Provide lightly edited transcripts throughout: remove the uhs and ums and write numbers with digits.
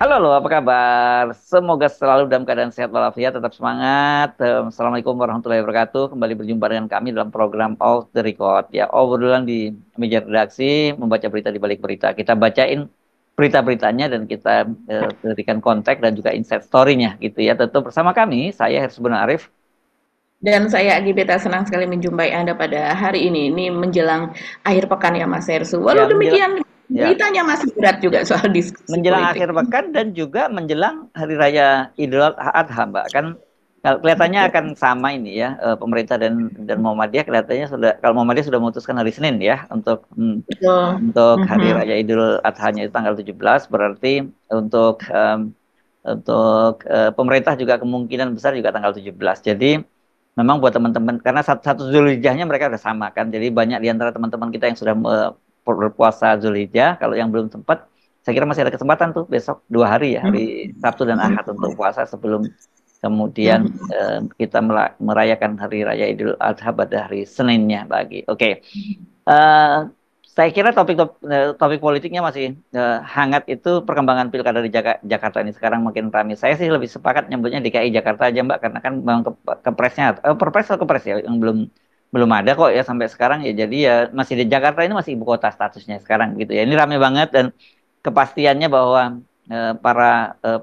Halo, lo, apa kabar? Semoga selalu dalam keadaan sehat walafiat, tetap semangat. Assalamualaikum warahmatullahi wabarakatuh. Kembali berjumpa dengan kami dalam program Off the Record. Ya, obrolan di meja redaksi, membaca berita di balik berita. Kita bacain berita-beritanya dan kita berikan konteks dan juga insight story-nya gitu ya. Tentu bersama kami, saya Hersubun Arif. Dan saya Agibeta senang sekali menjumpai Anda pada hari ini. Ini menjelang akhir pekan ya Mas Hersu. Ya, Walau menjelang demikian ya, beritanya masih berat ya, juga soal diskusi menjelang politik. akhir pekan dan juga menjelang Hari Raya Idul Adha, Mbak. Kan kalau kelihatannya akan sama ini ya, pemerintah dan Muhammadiyah kelihatannya sudah, kalau Muhammadiyah sudah memutuskan hari Senin ya Betul. untuk Hari Mhm. Raya Idul Adha-nya itu tanggal 17, berarti untuk pemerintah juga kemungkinan besar juga tanggal 17. Jadi memang buat teman-teman, karena satu Zulhijjahnya mereka udah sama kan, jadi banyak di antara teman-teman kita yang sudah berpuasa Zulhijjah. Kalau yang belum sempat, saya kira masih ada kesempatan tuh besok 2 hari ya, hari Sabtu dan Ahad untuk puasa sebelum kemudian Mhm. kita merayakan Hari Raya Idul Adha pada hari Seninnya bagi. Oke. Eh, saya kira topik politiknya masih hangat. Itu perkembangan pilkada di Jakarta ini sekarang makin ramai. Saya sih lebih sepakat nyebutnya DKI Jakarta aja, Mbak, karena kan memang kepresnya, perpres atau kepres ya yang belum belum ada kok ya sampai sekarang ya. Jadi ya masih di Jakarta, ini masih ibu kota statusnya sekarang gitu ya. Ini ramai banget dan kepastiannya bahwa para eh,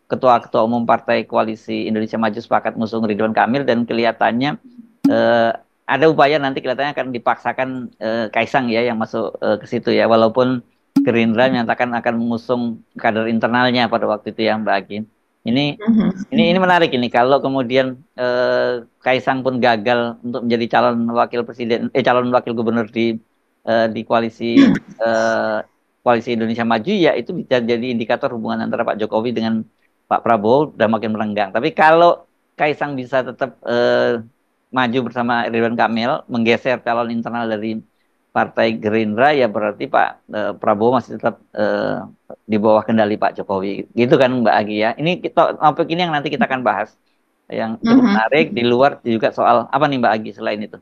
ketua-ketua umum Partai Koalisi Indonesia Maju sepakat mengusung Ridwan Kamil, dan kelihatannya eh, ada upaya nanti kelihatannya akan dipaksakan Kaisang ya yang masuk ke situ ya, walaupun Gerindra menyatakan akan mengusung kader internalnya pada waktu itu yang Mbak Agi. Ini ini Mhm. menarik ini kalau kemudian Kaisang pun gagal untuk menjadi calon wakil presiden, calon wakil gubernur di eh, koalisi Indonesia Maju, ya itu bisa jadi indikator hubungan antara Pak Jokowi dengan Pak Prabowo udah makin merenggang. Tapi kalau Kaisang bisa tetap maju bersama Ridwan Kamil, menggeser calon internal dari Partai Gerindra, ya berarti Pak Prabowo masih tetap di bawah kendali Pak Jokowi. Gitu kan Mbak Agi ya. Ini topik ini yang nanti kita akan bahas. Yang cukup Mhm. menarik di luar juga soal apa nih Mbak Agi selain itu?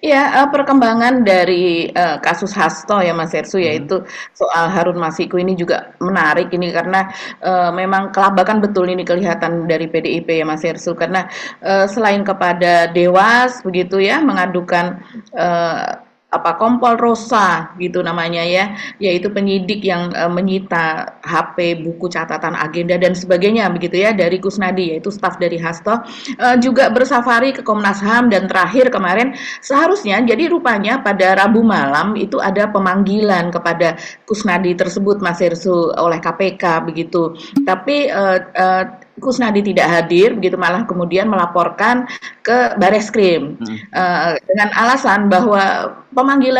Ya, perkembangan dari, kasus Hasto ya Mas Hersu, Mhm. yaitu soal Harun Masiku ini juga menarik ini karena, memang kelabakan betul ini kelihatan dari PDIP ya Mas Hersu, karena, selain kepada Dewas begitu ya, mengadukan, Kompol Rosa gitu namanya ya, yaitu penyidik yang, menyita HP, buku catatan, agenda dan sebagainya begitu ya dari Kusnadi, yaitu staf dari Hasto, juga bersafari ke Komnas HAM dan terakhir kemarin seharusnya jadi rupanya pada Rabu malam itu ada pemanggilan kepada Kusnadi tersebut Mas Hersu oleh KPK begitu. Tapi Kusnadi tidak hadir begitu, malah kemudian melaporkan ke Bareskrim Mhm. dengan alasan bahwa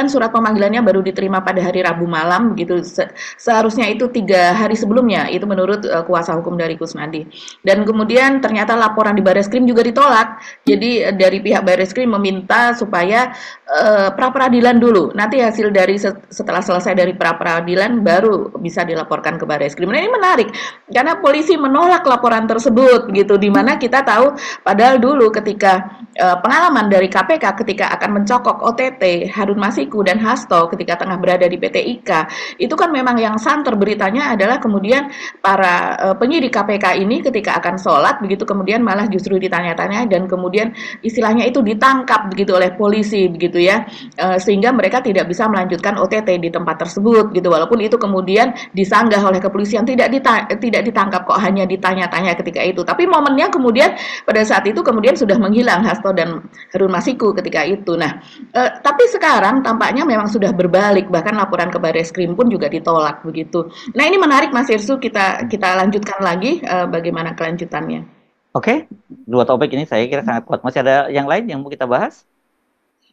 surat pemanggilannya baru diterima pada hari Rabu malam begitu. Seharusnya itu 3 hari sebelumnya, itu menurut kuasa hukum dari Kusnadi. Dan kemudian ternyata laporan di Bareskrim juga ditolak. Jadi dari pihak Bareskrim meminta supaya pra peradilan dulu. Nanti hasil dari setelah selesai dari pra peradilan baru bisa dilaporkan ke Bareskrim. Nah, ini menarik karena polisi menolak laporan tersebut gitu, di mana kita tahu padahal dulu ketika pengalaman dari KPK ketika akan mencokok OTT Harun Masiku dan Hasto ketika tengah berada di PT IKA, itu kan memang yang santer beritanya adalah kemudian para penyidik KPK ini ketika akan sholat begitu kemudian malah justru ditanya-tanya dan kemudian istilahnya itu ditangkap begitu oleh polisi begitu ya, sehingga mereka tidak bisa melanjutkan OTT di tempat tersebut gitu, walaupun itu kemudian disanggah oleh kepolisian, tidak ditangkap kok, hanya ditanya-tanya ketika itu, tapi momennya kemudian pada saat itu kemudian sudah menghilang Hasto dan Harun Masiku ketika itu. Nah, tapi sekarang tampaknya memang sudah berbalik, bahkan laporan ke Bareskrim pun juga ditolak begitu. Nah, ini menarik Mas Irsu, kita kita lanjutkan lagi bagaimana kelanjutannya. Oke, dua topik ini saya kira sangat kuat. Masih ada yang lain yang mau kita bahas?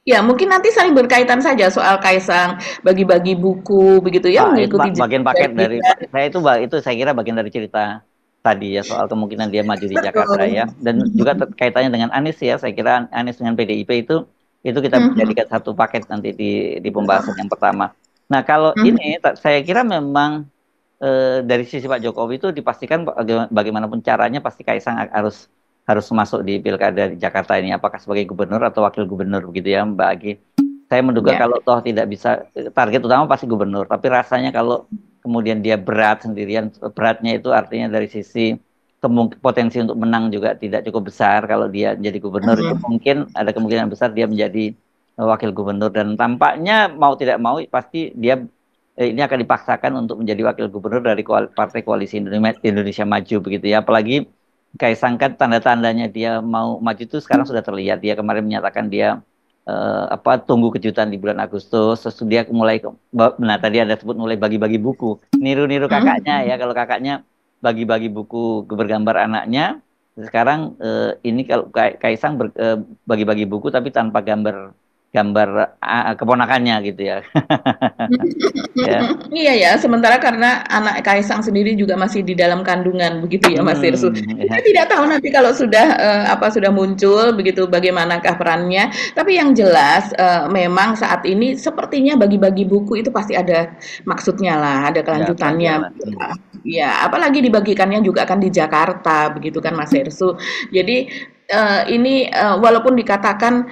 Ya, mungkin nanti saling berkaitan saja soal Kaisang bagi-bagi buku begitu ya, Ah, itu mengikuti jejak bagian paket dari dari Gibran. saya itu saya kira bagian dari cerita tadi ya soal kemungkinan dia maju di Jakarta Betul. ya, dan juga kaitannya dengan Anies ya. Saya kira Anies dengan PDIP itu kita Mhm. jadikan satu paket nanti di pembahasan yang pertama. Nah, kalau ini Mhm. saya kira memang dari sisi Pak Jokowi itu dipastikan bagaimanapun caranya pasti Kaisang harus harus masuk di pilkada di Jakarta ini, apakah sebagai gubernur atau wakil gubernur begitu ya Mbak Agi. Saya menduga Ya. kalau toh tidak bisa, target utama pasti gubernur, tapi rasanya kalau kemudian dia berat sendirian, beratnya itu artinya dari sisi potensi untuk menang juga tidak cukup besar. Kalau dia menjadi gubernur itu mungkin ada kemungkinan besar dia menjadi wakil gubernur, dan tampaknya mau tidak mau pasti dia ini akan dipaksakan untuk menjadi wakil gubernur dari Partai Koalisi Indonesia Maju begitu ya. Apalagi Kaisang kan tanda-tandanya dia mau maju itu sekarang sudah terlihat. Dia kemarin menyatakan dia tunggu kejutan di bulan Agustus. Terus dia mulai, nah tadi ada sebut mulai bagi-bagi buku, niru-niru kakaknya ya. Kalau kakaknya bagi-bagi buku bergambar anaknya, sekarang ini kalau Kaisang bagi-bagi buku tapi tanpa gambar keponakannya gitu ya. Ya. Iya ya, sementara karena anak Kaisang sendiri juga masih di dalam kandungan begitu ya Mas Irsu. Kita Ya. tidak tahu nanti kalau sudah sudah muncul begitu bagaimanakah perannya. Tapi yang jelas memang saat ini sepertinya bagi-bagi buku itu pasti ada maksudnya lah, ada Ya, pasti kelanjutannya. ada. Ya, apalagi dibagikannya juga kan di Jakarta begitu kan Mas Irsu. Jadi ini walaupun dikatakan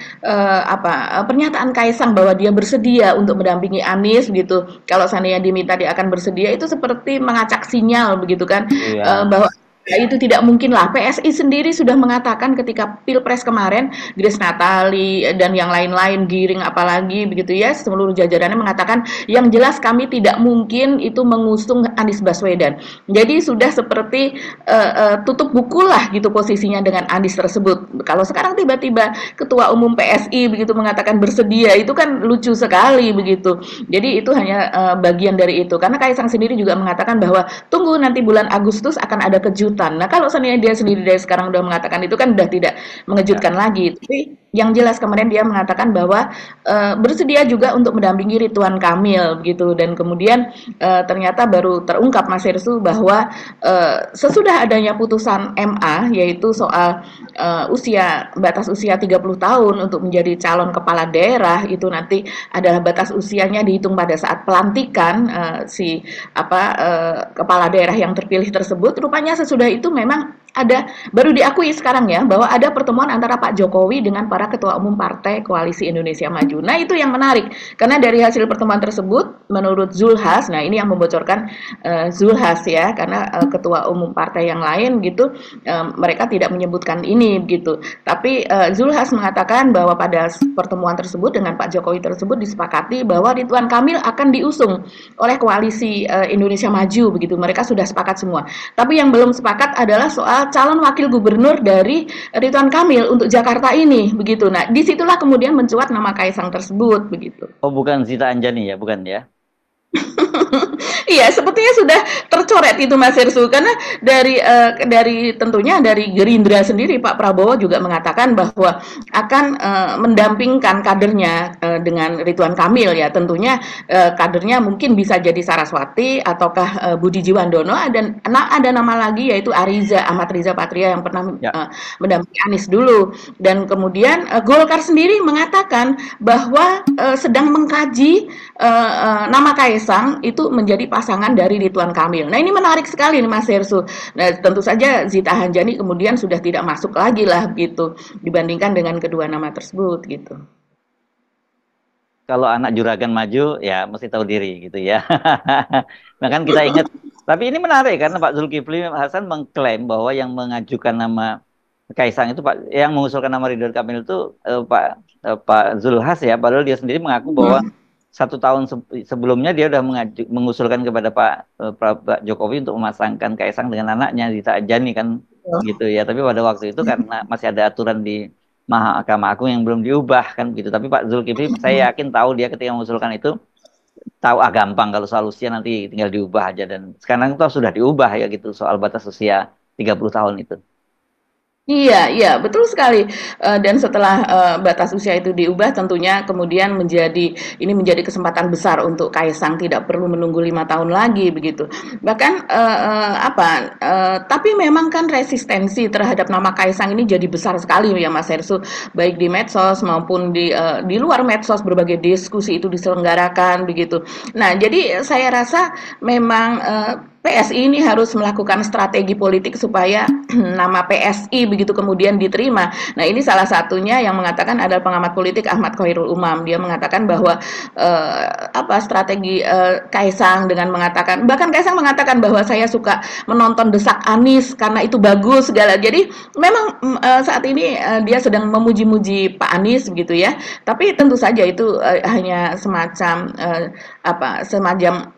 pernyataan Kaisang bahwa dia bersedia untuk mendampingi Anies begitu. Kalau seandainya diminta dia akan bersedia itu seperti mengacak sinyal begitu kan Iya. bahwa ya, itu tidak mungkin lah. PSI sendiri sudah mengatakan ketika Pilpres kemarin, Grace Natali dan yang lain-lain, Giring apalagi begitu ya, seluruh jajarannya mengatakan yang jelas kami tidak mungkin itu mengusung Anies Baswedan. Jadi sudah seperti tutup buku lah gitu posisinya dengan Anies tersebut. Kalau sekarang tiba-tiba Ketua Umum PSI begitu mengatakan bersedia, itu kan lucu sekali begitu. Jadi itu hanya bagian dari itu. Karena Kaisang sendiri juga mengatakan bahwa tunggu nanti bulan Agustus akan ada kejutan. Nah, kalau seandainya dia sendiri dari sekarang udah mengatakan itu kan udah tidak mengejutkan lagi. Tapi yang jelas kemarin dia mengatakan bahwa bersedia juga untuk mendampingi Ridwan Kamil begitu, dan kemudian ternyata baru terungkap Mas Hersu bahwa sesudah adanya putusan MA yaitu soal batas usia 30 tahun untuk menjadi calon kepala daerah, itu nanti adalah batas usianya dihitung pada saat pelantikan kepala daerah yang terpilih tersebut. Rupanya sesudah itu memang baru diakui sekarang ya bahwa ada pertemuan antara Pak Jokowi dengan para ketua umum Partai Koalisi Indonesia Maju. Nah, itu yang menarik karena dari hasil pertemuan tersebut menurut Zulhas, nah ini yang membocorkan Zulhas ya, karena ketua umum partai yang lain gitu mereka tidak menyebutkan ini gitu. Tapi Zulhas mengatakan bahwa pada pertemuan tersebut dengan Pak Jokowi tersebut disepakati bahwa Ridwan Kamil akan diusung oleh Koalisi Indonesia Maju begitu. Mereka sudah sepakat semua. Tapi yang belum sepakat adalah soal calon wakil gubernur dari Ridwan Kamil untuk Jakarta ini begitu. Nah, disitulah kemudian mencuat nama Kaisang tersebut begitu. Oh, bukan Zita Anjani ya, bukan ya? Iya, sepertinya sudah tercoret itu Mas Hersu, karena dari tentunya dari Gerindra sendiri Pak Prabowo juga mengatakan bahwa akan mendampingkan kadernya dengan Ridwan Kamil ya. Tentunya kadernya mungkin bisa jadi Saraswati ataukah Budi Jiwandono, ada nama lagi yaitu Ahmad Riza Patria yang pernah mendampingi Anies dulu. Dan kemudian Golkar sendiri mengatakan bahwa sedang mengkaji nama Kaisang itu menjadi pasangan dari Ridwan Kamil. Nah, ini menarik sekali nih Mas Hersu. Nah, tentu saja Zita Anjani kemudian sudah tidak masuk lagi lah gitu dibandingkan dengan kedua nama tersebut gitu. Kalau anak juragan maju ya mesti tahu diri gitu ya. Bahkan kita ingat, tapi ini menarik karena Pak Zulkifli Hasan mengklaim bahwa yang mengajukan nama Kaisang itu yang mengusulkan nama Ridwan Kamil itu Pak Zulhas ya, padahal dia sendiri mengaku bahwa 1 tahun sebelumnya dia sudah mengusulkan kepada Pak Jokowi untuk memasangkan Kaisang dengan anaknya Zita Anjani kan gitu ya. Tapi pada waktu itu karena masih ada aturan di Mahkamah Agung yang belum diubah kan gitu. Tapi Pak Zulkifli saya yakin tahu, dia ketika mengusulkan itu tahu gampang kalau soal usia nanti tinggal diubah aja, dan sekarang itu sudah diubah ya gitu soal batas usia 30 tahun itu. Iya, iya, betul sekali. Dan setelah batas usia itu diubah, tentunya kemudian ini menjadi kesempatan besar untuk Kaisang, tidak perlu menunggu 5 tahun lagi begitu. Bahkan tapi memang kan resistensi terhadap nama Kaisang ini jadi besar sekali ya Mas Hersu, baik di medsos maupun di luar medsos, berbagai diskusi itu diselenggarakan begitu. Nah, jadi saya rasa memang PSI ini harus melakukan strategi politik supaya nama PSI begitu kemudian diterima. Nah, ini salah satunya yang mengatakan adalah pengamat politik Ahmad Khairul Umam. Dia mengatakan bahwa strategi Kaisang dengan mengatakan, bahkan Kaisang mengatakan bahwa saya suka menonton desak Anies karena itu bagus segala. Jadi memang saat ini dia sedang memuji-muji Pak Anies begitu ya. Tapi tentu saja itu hanya semacam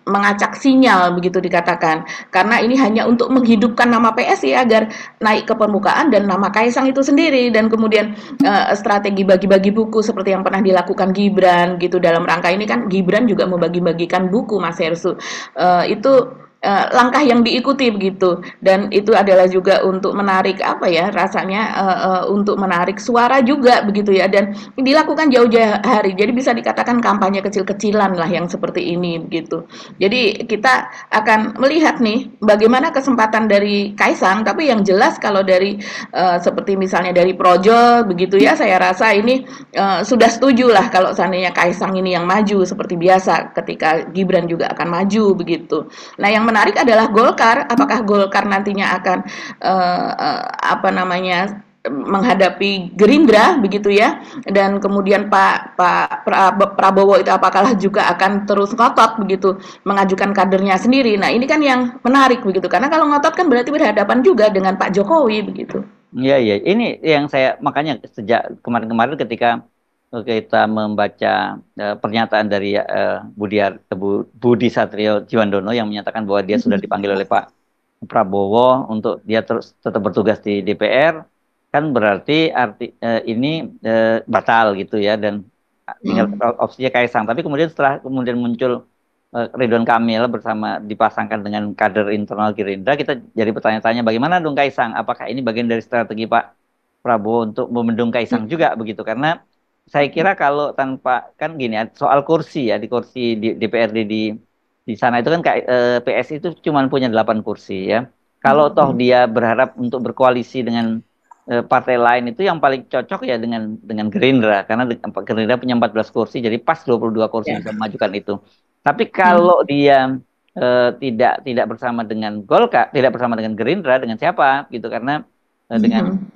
mengacak sinyal begitu dikatakan, karena ini hanya untuk menghidupkan nama PSI agar naik ke permukaan dan nama Kaisang itu sendiri, dan kemudian strategi bagi-bagi buku seperti yang pernah dilakukan Gibran gitu. Dalam rangka ini kan Gibran juga membagi-bagikan buku, Mas Hersu, itu langkah yang diikuti begitu, dan itu adalah juga untuk menarik rasanya untuk menarik suara juga begitu ya, dan dilakukan jauh-jauh hari, jadi bisa dikatakan kampanye kecil-kecilan lah yang seperti ini begitu. Jadi kita akan melihat nih bagaimana kesempatan dari Kaisang, tapi yang jelas kalau dari seperti misalnya dari Projo begitu ya, saya rasa ini sudah setuju lah kalau seandainya Kaisang ini yang maju seperti biasa ketika Gibran juga akan maju begitu. Nah, yang menarik adalah Golkar. Apakah Golkar nantinya akan menghadapi Gerindra begitu ya, dan kemudian Pak Prabowo itu apakah juga akan terus ngotot begitu mengajukan kadernya sendiri. Nah, ini kan yang menarik begitu, karena kalau ngotot kan berarti berhadapan juga dengan Pak Jokowi begitu. Iya, iya. Ini yang saya makanya sejak kemarin-kemarin ketika kita membaca pernyataan dari Budi Satrio Jiwandono yang menyatakan bahwa dia sudah dipanggil oleh Pak Prabowo untuk dia terus tetap bertugas di DPR, kan berarti ini batal gitu ya, dan tinggal opsinya Kaisang. Tapi kemudian setelah muncul Ridwan Kamil bersama dipasangkan dengan kader internal Gerindra, kita jadi bertanya-tanya bagaimana dong Kaisang? Apakah ini bagian dari strategi Pak Prabowo untuk membendung Kaisang juga begitu? Karena saya kira kalau tanpa, kan gini, soal kursi ya, di kursi di DPRD di sana itu kan PSI itu cuma punya 8 kursi ya. Kalau toh dia berharap untuk berkoalisi dengan partai lain, itu yang paling cocok ya dengan Gerindra, karena Gerindra punya 14 kursi, jadi pas 22 kursi bisa memajukan itu. Tapi kalau dia tidak bersama dengan Golkar, tidak bersama dengan Gerindra, dengan siapa gitu, karena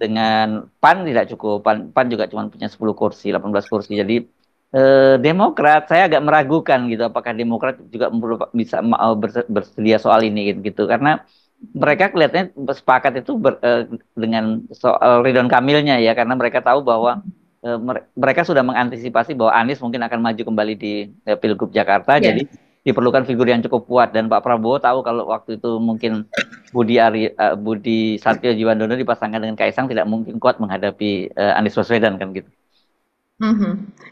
dengan PAN tidak cukup, PAN juga cuma punya 10 kursi, 18 kursi. Jadi Demokrat saya agak meragukan gitu, apakah Demokrat juga bisa bersedia soal ini gitu, karena mereka kelihatannya sepakat itu dengan soal Ridwan Kamilnya ya, karena mereka tahu bahwa mereka sudah mengantisipasi bahwa Anies mungkin akan maju kembali di Pilgub Jakarta, jadi diperlukan figur yang cukup kuat, dan Pak Prabowo tahu kalau waktu itu mungkin Budi Satrio Jiwandono dipasangkan dengan Kaisang tidak mungkin kuat menghadapi Anies Baswedan kan gitu.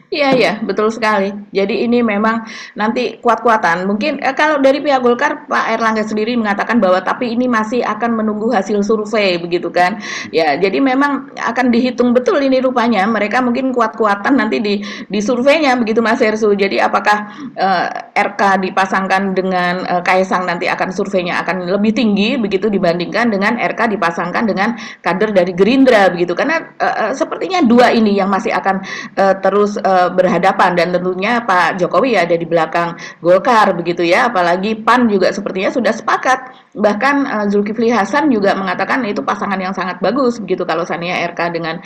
Iya, iya, betul sekali. Jadi ini memang nanti kuat-kuatan. Mungkin kalau dari pihak Golkar, Pak Erlangga sendiri mengatakan bahwa tapi ini masih akan menunggu hasil survei begitu kan. Ya, jadi memang akan dihitung betul ini rupanya. Mereka mungkin kuat-kuatan nanti di surveinya begitu Mas Hersu. Jadi apakah RK dipasangkan dengan Kaisang nanti akan surveinya akan lebih tinggi begitu dibandingkan dengan RK dipasangkan dengan kader dari Gerindra begitu. Karena sepertinya dua ini yang masih akan terus berhadapan, dan tentunya Pak Jokowi ada di belakang Golkar begitu ya, apalagi PAN juga sepertinya sudah sepakat, bahkan Zulkifli Hasan juga mengatakan itu pasangan yang sangat bagus begitu kalau seandainya RK dengan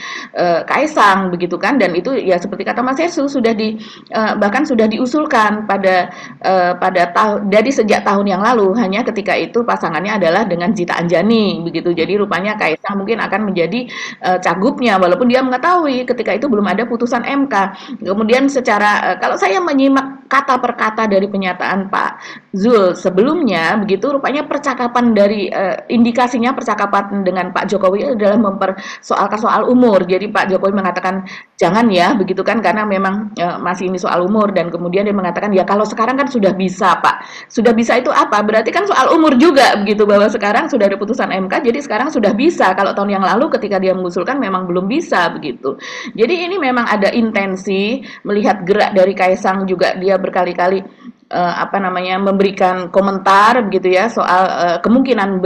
Kaisang begitu kan, dan itu ya seperti kata Mas Yesus bahkan sudah diusulkan dari sejak tahun yang lalu, hanya ketika itu pasangannya adalah dengan Zita Anjani begitu. Jadi rupanya Kaisang mungkin akan menjadi cagupnya, walaupun dia mengetahui ketika itu belum ada putusan MK. Kemudian secara kalau saya menyimak kata per kata dari pernyataan Pak Zul sebelumnya begitu, rupanya percakapan dari indikasinya percakapan dengan Pak Jokowi adalah mempersoalkan soal umur. Jadi Pak Jokowi mengatakan jangan ya begitu kan, karena memang masih ini soal umur, dan kemudian dia mengatakan ya kalau sekarang kan sudah bisa Pak. Sudah bisa itu apa? Berarti kan soal umur juga begitu, bahwa sekarang sudah ada putusan MK, jadi sekarang sudah bisa. Kalau tahun yang lalu ketika dia mengusulkan memang belum bisa begitu. Jadi ini memang ada intensi melihat gerak dari Kaisang juga, dia berkali-kali apa namanya, memberikan komentar begitu ya soal kemungkinan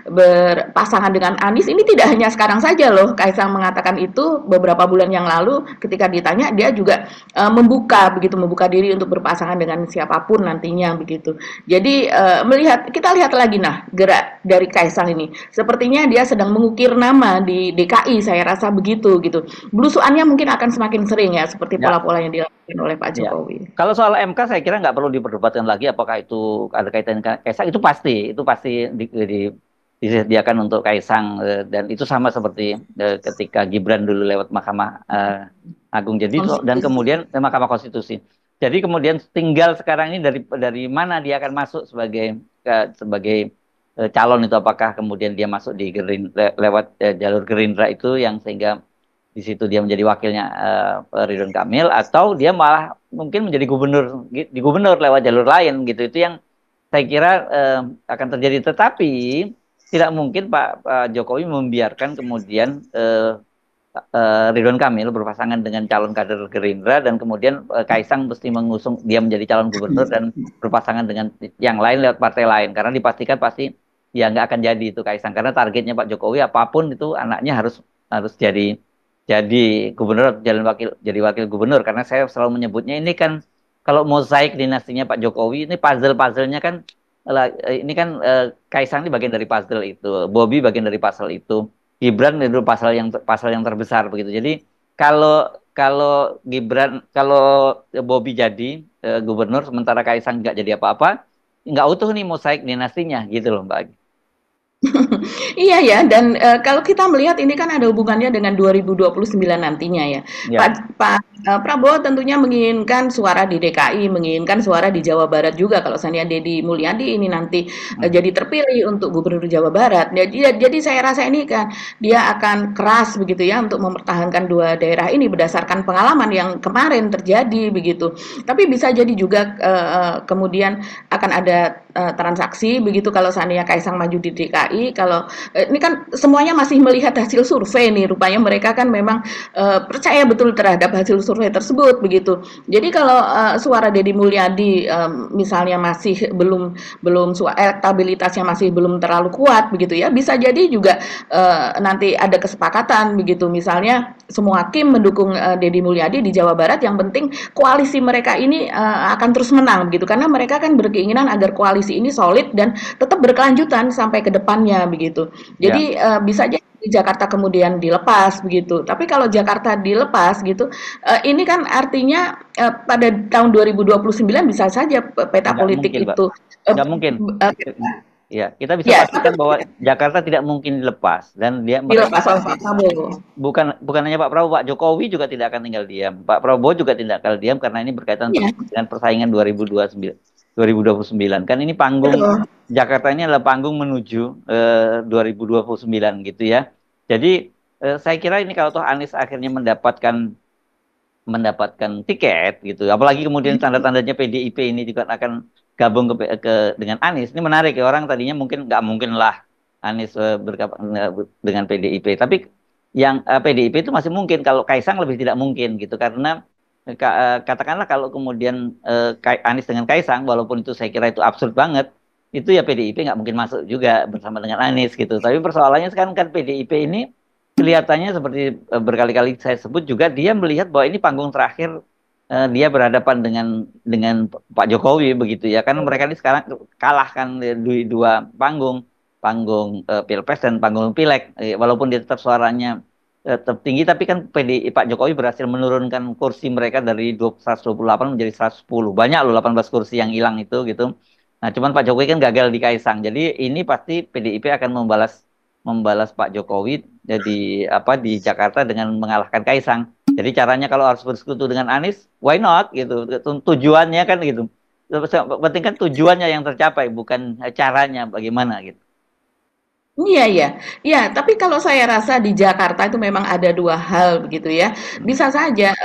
berpasangan dengan Anies. Ini tidak hanya sekarang saja loh, Kaisang mengatakan itu beberapa bulan yang lalu ketika ditanya dia juga membuka diri untuk berpasangan dengan siapapun nantinya begitu. Jadi kita lihat lagi nah gerak dari Kaisang ini. Sepertinya dia sedang mengukir nama di DKI, saya rasa begitu gitu. Belusuannya mungkin akan semakin sering ya seperti Ya, pola-pola yang dilakukan oleh Pak ya. Jokowi. Kalau soal MK saya kira nggak perlu diperdebatkan lagi apakah itu ada kaitan dengan Kaisang, itu pasti disediakan untuk Kaisang, dan itu sama seperti ketika Gibran dulu lewat Mahkamah Agung. Jadi dan Konstitusi. kemudian Mahkamah Konstitusi. Jadi kemudian tinggal sekarang ini dari mana dia akan masuk sebagai calon itu, apakah kemudian dia masuk di lewat jalur Gerindra itu yang sehingga di situ dia menjadi wakilnya Ridwan Kamil, atau dia malah mungkin menjadi gubernur lewat jalur lain gitu. Itu yang saya kira akan terjadi. Tetapi tidak mungkin Pak Jokowi membiarkan kemudian Ridwan Kamil berpasangan dengan calon kader Gerindra dan kemudian Kaisang mesti mengusung dia menjadi calon gubernur dan berpasangan dengan yang lain lewat partai lain, karena dipastikan pasti ya nggak akan jadi itu Kaisang, karena targetnya Pak Jokowi apapun itu anaknya harus harus jadi gubernur, jadi wakil gubernur. Karena saya selalu menyebutnya ini kan kalau mozaik dinastinya Pak Jokowi ini puzzle-puzzlenya kan ini kan Kaisang ini bagian dari puzzle itu, Bobi bagian dari puzzle itu, Gibran itu pasal yang terbesar begitu. Jadi kalau kalau Bobi jadi gubernur sementara Kaisang nggak jadi apa-apa, nggak utuh nih mozaik dinastinya gitu loh Mbak. Iya ya, dan kalau kita melihat ini kan ada hubungannya dengan 2029 nantinya ya. Ya, Prabowo tentunya menginginkan suara di DKI, menginginkan suara di Jawa Barat juga kalau seandainya Deddy Mulyadi ini nanti hmm, jadi terpilih untuk Gubernur Jawa Barat. Jadi saya rasa ini kan dia akan keras begitu ya untuk mempertahankan dua daerah ini berdasarkan pengalaman yang kemarin terjadi begitu. Tapi bisa jadi juga kemudian akan ada transaksi begitu kalau seandainya Kaisang maju di DKI. Kalau ini kan semuanya masih melihat hasil survei nih, rupanya mereka kan memang percaya betul terhadap hasil survei tersebut begitu. Jadi kalau suara Deddy Mulyadi misalnya masih belum elektabilitasnya masih belum terlalu kuat begitu ya, bisa jadi juga nanti ada kesepakatan begitu, misalnya semua hakim mendukung Deddy Mulyadi di Jawa Barat, yang penting koalisi mereka ini akan terus menang begitu, karena mereka kan berkeinginan agar koalisi ini solid dan tetap berkelanjutan sampai ke depannya begitu. ya. Jadi bisa jadi Jakarta kemudian dilepas begitu. Tapi kalau Jakarta dilepas gitu, ini kan artinya pada tahun 2029 bisa saja peta Nggak politik mungkin, Pak. itu Nggak mungkin. uh, Ya, kita bisa ya pastikan bahwa Jakarta tidak mungkin dilepas dan dilepas oleh Pak Prabowo. bukan bukan hanya Pak Prabowo, Pak Jokowi juga tidak akan tinggal diam. Pak Prabowo juga tidak akan diam karena ini berkaitan Ya, dengan persaingan 2029. Kan ini panggung betul. Jakarta ini adalah panggung menuju 2029 gitu ya. Jadi saya kira ini kalau toh Anies akhirnya mendapatkan tiket gitu. Apalagi kemudian tanda-tandanya PDIP ini juga akan gabung dengan Anies. Ini menarik ya, orang tadinya mungkin nggak mungkin lah Anies dengan PDIP. Tapi yang PDIP itu masih mungkin, kalau Kaisang lebih tidak mungkin gitu, karena katakanlah kalau kemudian Anies dengan Kaisang, walaupun itu saya kira itu absurd banget, itu ya PDIP nggak mungkin masuk juga bersama dengan Anies gitu. Tapi persoalannya sekarang kan PDIP ini kelihatannya seperti berkali-kali saya sebut juga, dia melihat bahwa ini panggung terakhir dia berhadapan dengan Pak Jokowi begitu ya, kan mereka ini sekarang kalahkan di dua panggung Pilpres dan panggung Pileg. Walaupun dia tetap suaranya tetap tinggi, tapi kan Pak Jokowi berhasil menurunkan kursi mereka dari 128 menjadi 110. Banyak loh 18 kursi yang hilang itu gitu. Nah, cuman Pak Jokowi kan gagal di Kaisang. Jadi ini pasti PDIP akan membalas Pak Jokowi jadi apa di Jakarta dengan mengalahkan Kaisang. Jadi caranya kalau harus bersekutu dengan Anies, why not gitu. Tujuannya kan gitu. Penting kan tujuannya yang tercapai, bukan caranya bagaimana gitu. Iya iya. Iya, tapi kalau saya rasa di Jakarta itu memang ada 2 hal begitu ya. Bisa saja,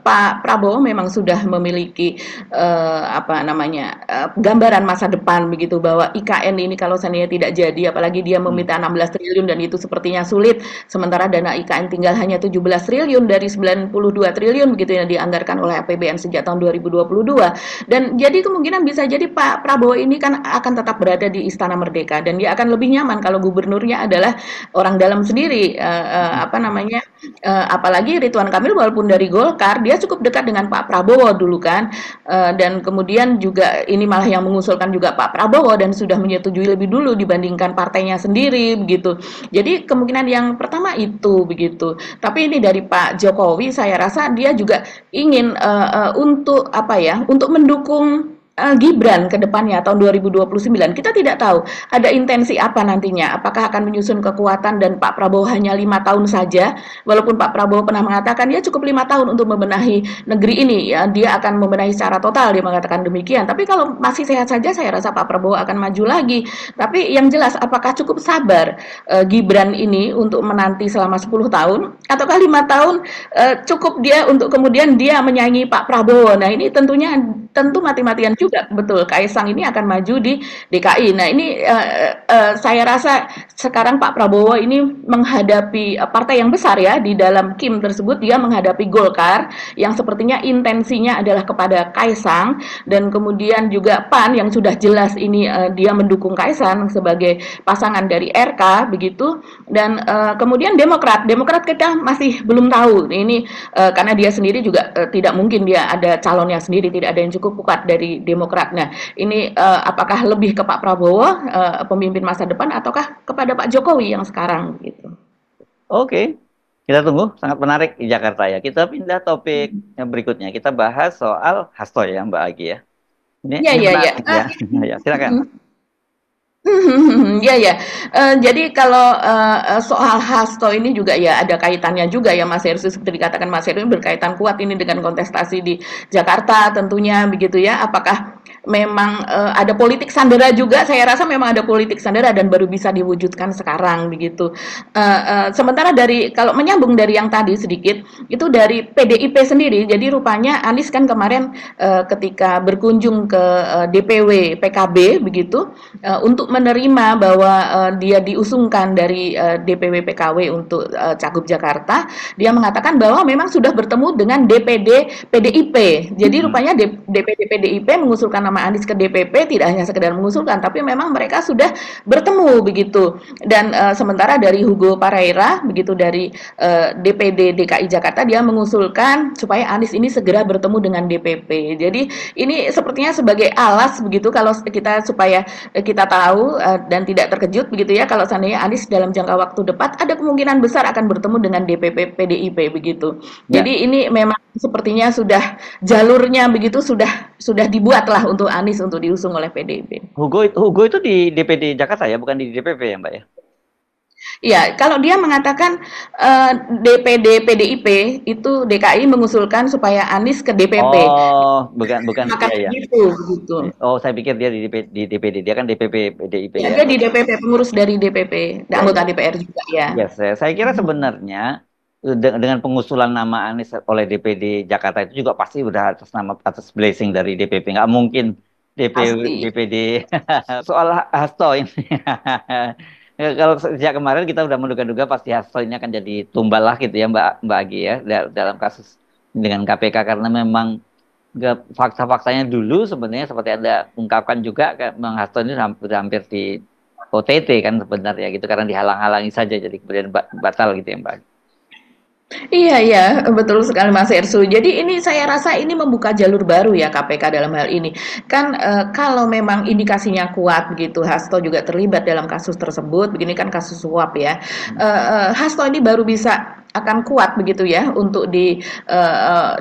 Pak Prabowo memang sudah memiliki, apa namanya, gambaran masa depan begitu bahwa IKN ini kalau seandainya tidak jadi, apalagi dia Hmm. meminta 16 triliun dan itu sepertinya sulit, sementara dana IKN tinggal hanya 17 triliun dari 92 triliun begitu yang dianggarkan oleh APBN sejak tahun 2022. Dan jadi kemungkinan bisa jadi Pak Prabowo ini kan akan tetap berada di Istana Merdeka dan dia akan lebih nyaman kalau gubernurnya adalah orang dalam sendiri, apa namanya, apalagi Ridwan Kamil walaupun dari Golkar, dia cukup dekat dengan Pak Prabowo dulu kan, dan kemudian juga ini malah yang mengusulkan juga Pak Prabowo dan sudah menyetujui lebih dulu dibandingkan partainya sendiri begitu. Jadi kemungkinan yang pertama itu begitu. Tapi ini dari Pak Jokowi saya rasa dia juga ingin untuk apa ya, untuk mendukung Gibran ke depannya tahun 2029. Kita tidak tahu ada intensi apa nantinya. Apakah akan menyusun kekuatan dan Pak Prabowo hanya 5 tahun saja, walaupun Pak Prabowo pernah mengatakan dia cukup 5 tahun untuk membenahi negeri ini. Ya, dia akan membenahi secara total. Dia mengatakan demikian. Tapi kalau masih sehat saja, saya rasa Pak Prabowo akan maju lagi. Tapi yang jelas, apakah cukup sabar Gibran ini untuk menanti selama 10 tahun, ataukah 5 tahun cukup dia untuk kemudian dia menyaingi Pak Prabowo. Nah ini tentu mati-matian juga betul Kaisang ini akan maju di DKI. Nah ini saya rasa sekarang Pak Prabowo ini menghadapi partai yang besar ya di dalam Kim tersebut dia menghadapi Golkar yang sepertinya intensinya adalah kepada Kaisang dan kemudian juga PAN yang sudah jelas ini dia mendukung Kaisang sebagai pasangan dari RK begitu dan kemudian Demokrat kita masih belum tahu ini karena dia sendiri juga tidak mungkin dia ada calonnya sendiri tidak ada yang cukup kuat dari Demokrat. Nah ini apakah lebih ke Pak Prabowo pemimpin masa depan ataukah kepada Pak Jokowi yang sekarang gitu. Oke, kita tunggu. Sangat menarik di Jakarta ya. Kita pindah topik yang berikutnya. Kita bahas soal Hasto ya, Mbak Agi ya. Ya Ini ya ya. menarik ya. Ya, silakan. Iya ya. Jadi kalau, soal Hasto ini juga ya ada kaitannya juga ya Mas Heru, seperti dikatakan Mas Heru berkaitan kuat ini dengan kontestasi di Jakarta tentunya begitu ya. Apakah memang, ada politik sandera juga? Saya rasa memang ada politik sandera dan baru bisa diwujudkan sekarang begitu. Sementara dari kalau menyambung dari yang tadi sedikit, itu dari PDIP sendiri, jadi rupanya Anies kan kemarin, ketika berkunjung ke, DPW PKB begitu, untuk menerima bahwa dia diusungkan dari DPW PKW untuk Cagup Jakarta, dia mengatakan bahwa memang sudah bertemu dengan DPD PDIP. Jadi Mm-mm. rupanya DPD PDIP mengusulkan nama Anies ke DPP tidak hanya sekedar mengusulkan, tapi memang mereka sudah bertemu begitu. Dan sementara dari Hugo Pareira begitu dari DPD DKI Jakarta dia mengusulkan supaya Anies ini segera bertemu dengan DPP. Jadi ini sepertinya sebagai alas begitu kalau kita supaya kita tahu dan tidak terkejut begitu ya kalau seandainya Anies dalam jangka waktu dekat ada kemungkinan besar akan bertemu dengan DPP PDIP begitu. Ya, Jadi ini memang sepertinya sudah jalurnya begitu sudah dibuat lah untuk Anies untuk diusung oleh PDIP. Hugo itu di DPD Jakarta ya, bukan di DPP ya, Mbak ya? Iya, kalau dia mengatakan DPD PDIP itu DKI mengusulkan supaya Anies ke DPP. Oh, bukan bukan Maka ya ya. begitu begitu. Oh, saya pikir dia di DPD. Dia kan DPP PDIP Ya, ya. dia di DPP, pengurus dari DPP, Ya anggota ya. DPR juga ya. Ya, saya kira sebenarnya dengan pengusulan nama Anies oleh DPD Jakarta itu juga pasti udah atas blessing dari DPP. Nggak mungkin Pasti. DPD soal Hasto ini. Ya, kalau sejak kemarin kita udah menduga-duga pasti Hasto ini akan jadi tumbal lah gitu ya Mbak Agi ya dalam kasus dengan KPK karena memang fakta-faktanya dulu sebenarnya seperti Anda ungkapkan juga Bang Hasto ini hampir di OTT kan sebenarnya gitu karena dihalang-halangi saja jadi kemudian batal gitu ya Mbak. Iya iya, betul sekali Mas Ersu. Jadi ini saya rasa ini membuka jalur baru ya KPK dalam hal ini. Kan kalau memang indikasinya kuat begitu, Hasto juga terlibat dalam kasus tersebut, begini kan kasus suap ya. Hasto ini baru bisa akan kuat begitu ya untuk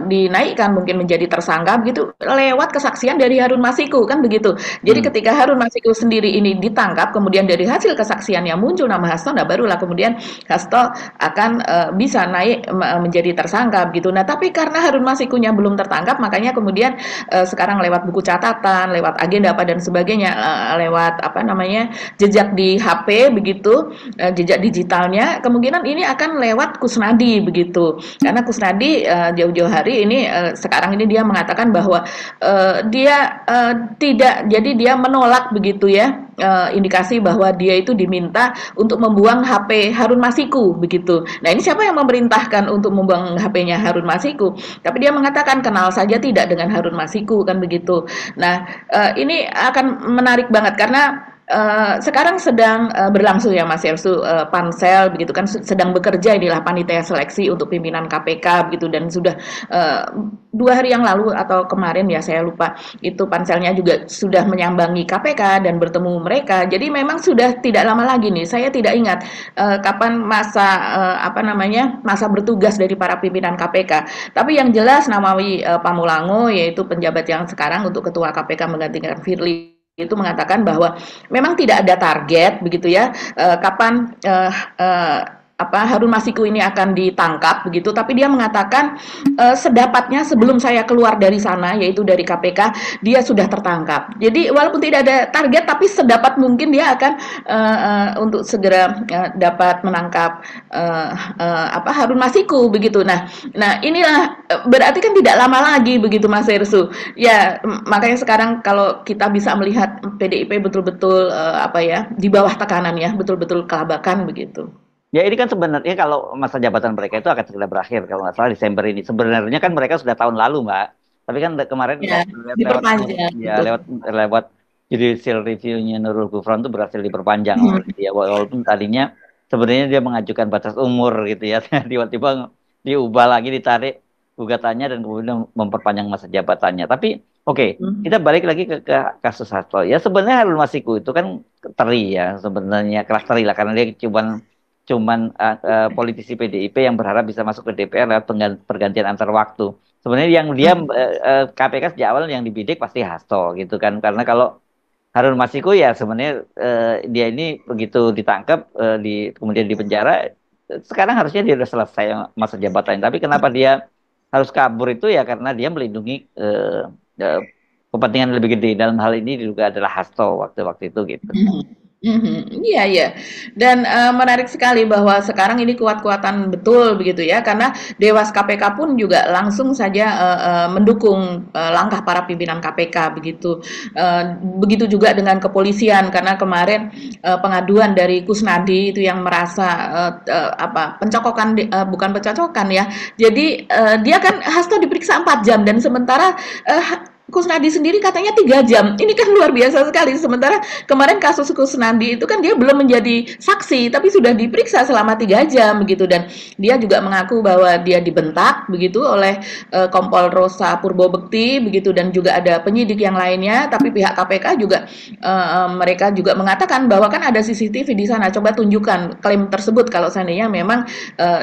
dinaikkan mungkin menjadi tersangka begitu lewat kesaksian dari Harun Masiku kan begitu. Jadi Hmm. ketika Harun Masiku sendiri ini ditangkap, kemudian dari hasil kesaksiannya muncul nama Hasto, nah barulah kemudian Hasto akan bisa naik menjadi tersangka begitu. Nah tapi karena Harun Masikunya belum tertangkap, makanya kemudian sekarang lewat buku catatan, lewat agenda apa dan sebagainya, lewat apa namanya jejak di HP begitu, jejak digitalnya, kemungkinan ini akan lewat Kusnadi begitu. Karena Kusnadi jauh-jauh hari ini sekarang ini dia mengatakan bahwa dia tidak, jadi dia menolak begitu ya indikasi bahwa dia itu diminta untuk membuang HP Harun Masiku begitu. Nah ini siapa yang memerintahkan untuk membuang HP-nya Harun Masiku? Tapi dia mengatakan kenal saja tidak dengan Harun Masiku kan begitu. Nah ini akan menarik banget karena sekarang sedang berlangsung ya Mas Yersu, pansel begitu kan sedang bekerja, inilah panitia seleksi untuk pimpinan KPK begitu, dan sudah 2 hari yang lalu atau kemarin ya saya lupa itu panselnya juga sudah menyambangi KPK dan bertemu mereka. Jadi memang sudah tidak lama lagi nih. Saya tidak ingat kapan masa apa namanya masa bertugas dari para pimpinan KPK. Tapi yang jelas Namawi Pamulango yaitu penjabat yang sekarang untuk ketua KPK menggantikan Firly itu mengatakan bahwa memang tidak ada target begitu ya kapan apa Harun Masiku ini akan ditangkap begitu, tapi dia mengatakan sedapatnya sebelum saya keluar dari sana yaitu dari KPK dia sudah tertangkap. Jadi walaupun tidak ada target tapi sedapat mungkin dia akan untuk segera dapat menangkap apa Harun Masiku begitu. Nah inilah berarti kan tidak lama lagi begitu Mas Hersu. Ya makanya sekarang kalau kita bisa melihat PDIP betul-betul apa ya di bawah tekanan ya, betul-betul kelabakan begitu. Ya ini kan sebenarnya kalau masa jabatan mereka itu akan segera berakhir kalau nggak salah Desember ini. Sebenarnya kan mereka sudah tahun lalu, Mbak. Tapi kan kemarin Ya, lewat diperpanjang ya betul. lewat judicial review-nya Nurul Gufron itu berhasil diperpanjang oleh dia. Walaupun tadinya sebenarnya dia mengajukan batas umur gitu ya. Tiba-tiba diubah lagi, ditarik gugatannya dan kemudian memperpanjang masa jabatannya. Tapi oke, kita balik lagi ke kasus Hasto. Ya sebenarnya Harun Masiku itu kan teri ya, sebenarnya kelas teri lah karena dia cuman politisi PDIP yang berharap bisa masuk ke DPR lewat pergantian antar waktu. Sebenarnya yang dia KPK sejak awal yang dibidik pasti Hasto gitu kan. Karena kalau Harun Masiku ya sebenarnya dia ini begitu ditangkap kemudian di penjara, sekarang harusnya dia sudah selesai masa jabatannya. Tapi kenapa dia harus kabur itu ya karena dia melindungi kepentingan lebih gede. Dalam hal ini juga adalah Hasto waktu itu gitu. Iya iya, dan menarik sekali bahwa sekarang ini kuat-kuatan betul begitu ya, karena Dewas KPK pun juga langsung saja mendukung langkah para pimpinan KPK begitu. Begitu juga dengan kepolisian karena kemarin pengaduan dari Kusnadi itu yang merasa apa pencokokan bukan pencocokan ya. Jadi dia kan Hasto diperiksa 4 jam dan sementara Kusnadi sendiri katanya 3 jam. Ini kan luar biasa sekali. Sementara kemarin kasus Kusnadi itu kan dia belum menjadi saksi, tapi sudah diperiksa selama 3 jam begitu. Dan dia juga mengaku bahwa dia dibentak begitu oleh Kompol Rosa Purbobekti begitu, dan juga ada penyidik yang lainnya. Tapi pihak KPK juga mereka juga mengatakan bahwa kan ada CCTV di sana. Coba tunjukkan klaim tersebut kalau seandainya memang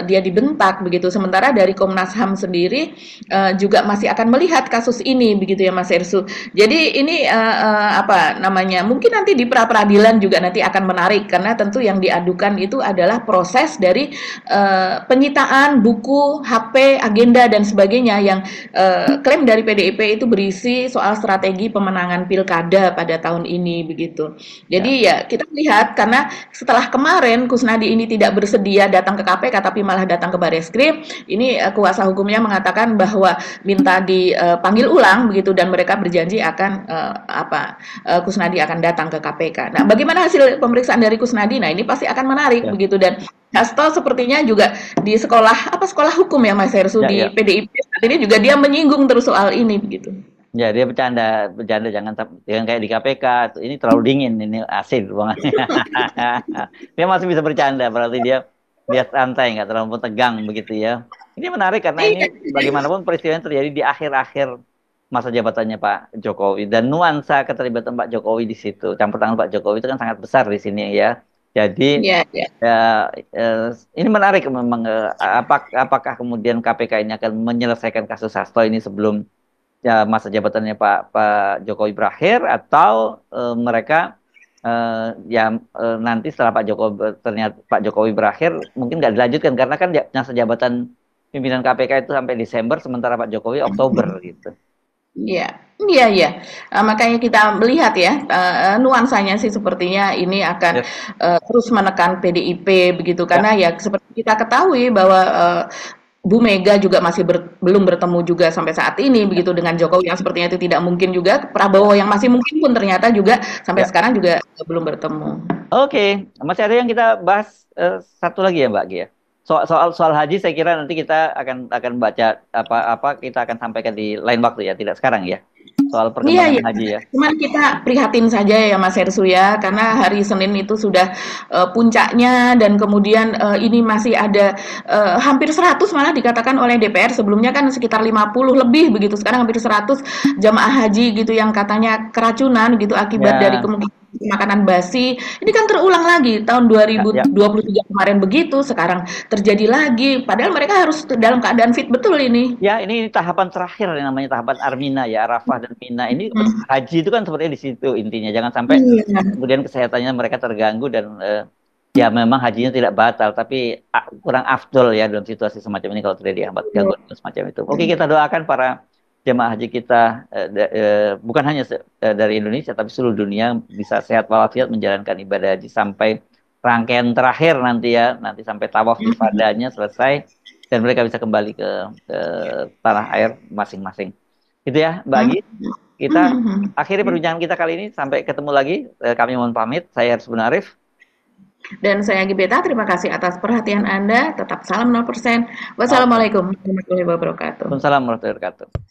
dia dibentak begitu. Sementara dari Komnas HAM sendiri juga masih akan melihat kasus ini begitu ya Mas Ersu. Jadi ini apa namanya? Mungkin nanti di pra peradilan juga nanti akan menarik karena tentu yang diadukan itu adalah proses dari penyitaan buku, HP, agenda dan sebagainya yang klaim dari PDIP itu berisi soal strategi pemenangan pilkada pada tahun ini begitu. Jadi ya kita lihat karena setelah kemarin Kusnadi ini tidak bersedia datang ke KPK tapi malah datang ke Bareskrim, ini kuasa hukumnya mengatakan bahwa minta dipanggil ulang begitu dan mereka berjanji akan Kusnadi akan datang ke KPK. Nah, bagaimana hasil pemeriksaan dari Kusnadi? Nah, ini pasti akan menarik begitu, dan Hasto sepertinya juga di sekolah hukum ya Mas Hersu di PDIP saat ini juga dia menyinggung terus soal ini begitu. Ya dia bercanda jangan kayak di KPK ini terlalu dingin, ini asin ruangannya. Dia masih bisa bercanda, berarti dia santai, nggak terlalu tegang begitu ya. Ini menarik karena ini bagaimanapun peristiwa yang terjadi di akhir-akhir masa jabatannya Pak Jokowi dan nuansa keterlibatan Pak Jokowi di situ, campur tangan Pak Jokowi itu kan sangat besar di sini ya. Jadi Iya, iya. ya, ini menarik memang, apakah kemudian KPK ini akan menyelesaikan kasus Hasto ini sebelum ya masa jabatannya Pak Jokowi berakhir, atau mereka ya nanti setelah ternyata Pak Jokowi berakhir mungkin nggak dilanjutkan karena kan masa jabatan pimpinan KPK itu sampai Desember sementara Pak Jokowi Oktober gitu. Iya, iya, iya. Makanya kita melihat ya, nuansanya sih sepertinya ini akan, Ya, terus menekan PDIP begitu, ya, karena ya seperti kita ketahui bahwa, Bu Mega juga masih belum bertemu juga sampai saat ini ya, begitu dengan Jokowi yang sepertinya itu tidak mungkin juga, ya, Prabowo yang masih mungkin pun ternyata juga sampai ya. sekarang juga belum bertemu. Oke, masih ada yang kita bahas, satu lagi ya Mbak Gia. Soal haji saya kira nanti kita akan baca apa kita akan sampaikan di lain waktu ya, tidak sekarang ya. Soal Iya, perkembangan iya. haji ya. Cuman kita prihatin saja ya Mas Hersu ya, karena hari Senin itu sudah puncaknya dan kemudian ini masih ada hampir 100 malah dikatakan oleh DPR, sebelumnya kan sekitar 50 lebih begitu, sekarang hampir 100 jamaah haji gitu yang katanya keracunan gitu akibat dari Ya, kemungkinan makanan basi. Ini kan terulang lagi tahun ya, ya. 2023 kemarin begitu, sekarang terjadi lagi. Padahal mereka harus dalam keadaan fit betul ini. Ya, ini tahapan terakhir yang namanya tahapan Armina ya, Arafah dan Mina. Ini Hmm. haji itu kan sepertinya di situ intinya. Jangan sampai Iya. kemudian kesehatannya mereka terganggu dan ya memang hajinya tidak batal, tapi kurang afdol ya dalam situasi semacam ini kalau terjadi hambat Betul. gangguan semacam itu. Oke, kita doakan para jemaah haji kita, bukan hanya dari Indonesia tapi seluruh dunia bisa sehat walafiat menjalankan ibadah haji sampai rangkaian terakhir nanti ya, nanti sampai tawaf ifadahnya selesai dan mereka bisa kembali ke tanah air masing-masing. Itu ya, Mbak Agi. Kita akhiri perbincangan kita kali ini. Sampai ketemu lagi. Kami mohon pamit. Saya Harus Arif. Dan saya Gibeta, terima kasih atas perhatian Anda. Tetap salam 0%. Oke. Wassalamualaikum warahmatullahi wabarakatuh. Waalaikumsalam warahmatullahi wabarakatuh.